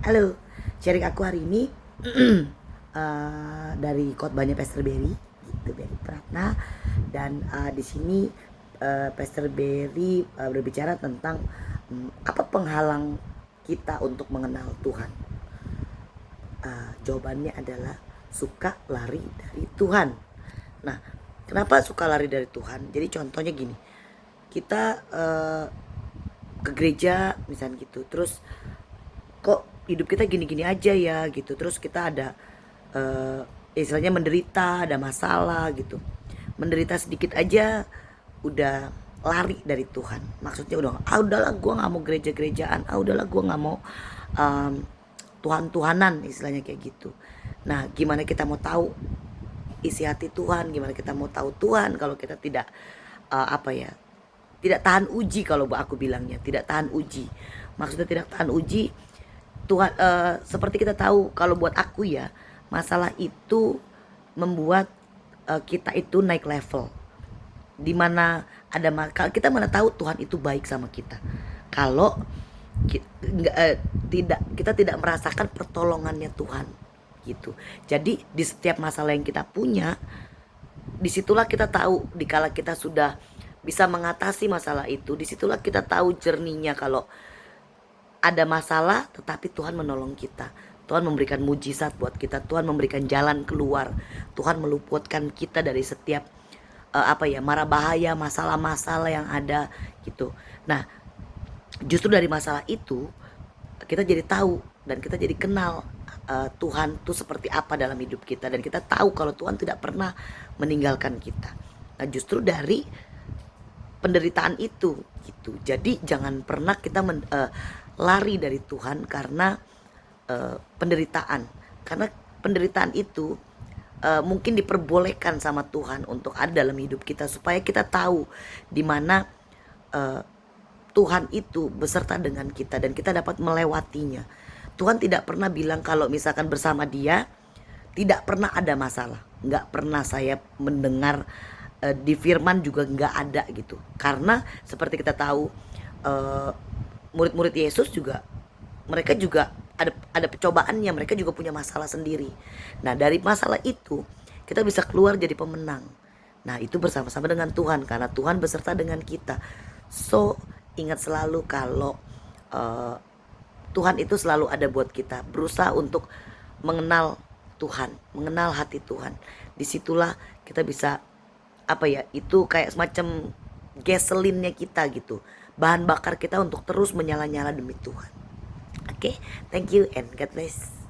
Halo, sharing aku hari ini dari khotbahnya Pastor Berry, gitu Berry Pratna. Dan di sini Pastor Berry berbicara tentang apa penghalang kita untuk mengenal Tuhan. Jawabannya adalah suka lari dari Tuhan. Nah, kenapa suka lari dari Tuhan? Jadi contohnya gini, kita ke gereja misalnya gitu, terus kok hidup kita gini-gini aja ya gitu, terus kita ada istilahnya menderita, ada masalah gitu, menderita sedikit aja udah lari dari Tuhan. Maksudnya udahlah gue nggak mau gereja-gerejaan, udahlah gue nggak mau Tuhan-Tuhanan, istilahnya kayak gitu. Nah, gimana kita mau tahu isi hati Tuhan, gimana kita mau tahu Tuhan kalau kita tidak apa ya, tidak tahan uji. Kalau aku bilangnya tidak tahan uji, maksudnya tidak tahan uji Tuhan. Seperti kita tahu, kalau buat aku ya, masalah itu membuat kita itu naik level. Dimana ada kita mana tahu Tuhan itu baik sama kita kalau kita tidak merasakan pertolongannya Tuhan gitu. Jadi di setiap masalah yang kita punya, disitulah kita tahu, dikala kita sudah bisa mengatasi masalah itu, disitulah kita tahu jerninya kalau ada masalah tetapi Tuhan menolong kita. Tuhan memberikan mujizat buat kita, Tuhan memberikan jalan keluar, Tuhan meluputkan kita dari setiap mara bahaya, masalah-masalah yang ada gitu. Nah, justru dari masalah itu kita jadi tahu dan kita jadi kenal Tuhan tuh seperti apa dalam hidup kita, dan kita tahu kalau Tuhan tidak pernah meninggalkan kita. Nah, justru dari penderitaan itu gitu. Jadi jangan pernah kita lari dari Tuhan karena penderitaan. Karena penderitaan itu mungkin diperbolehkan sama Tuhan untuk ada dalam hidup kita supaya kita tahu di mana Tuhan itu beserta dengan kita dan kita dapat melewatinya. Tuhan tidak pernah bilang kalau misalkan bersama Dia tidak pernah ada masalah. Nggak pernah saya mendengar di firman juga nggak ada gitu. Karena seperti kita tahu murid-murid Yesus juga, mereka juga ada percobaannya, mereka juga punya masalah sendiri. Nah, dari masalah itu kita bisa keluar jadi pemenang. Nah, itu bersama-sama dengan Tuhan karena Tuhan beserta dengan kita. So, ingat selalu kalau Tuhan itu selalu ada buat kita. Berusaha untuk mengenal Tuhan, mengenal hati Tuhan. Disitulah kita bisa itu kayak semacam gasolinnya kita gitu, bahan bakar kita untuk terus menyala-nyala demi Tuhan. Oke, thank you and God bless.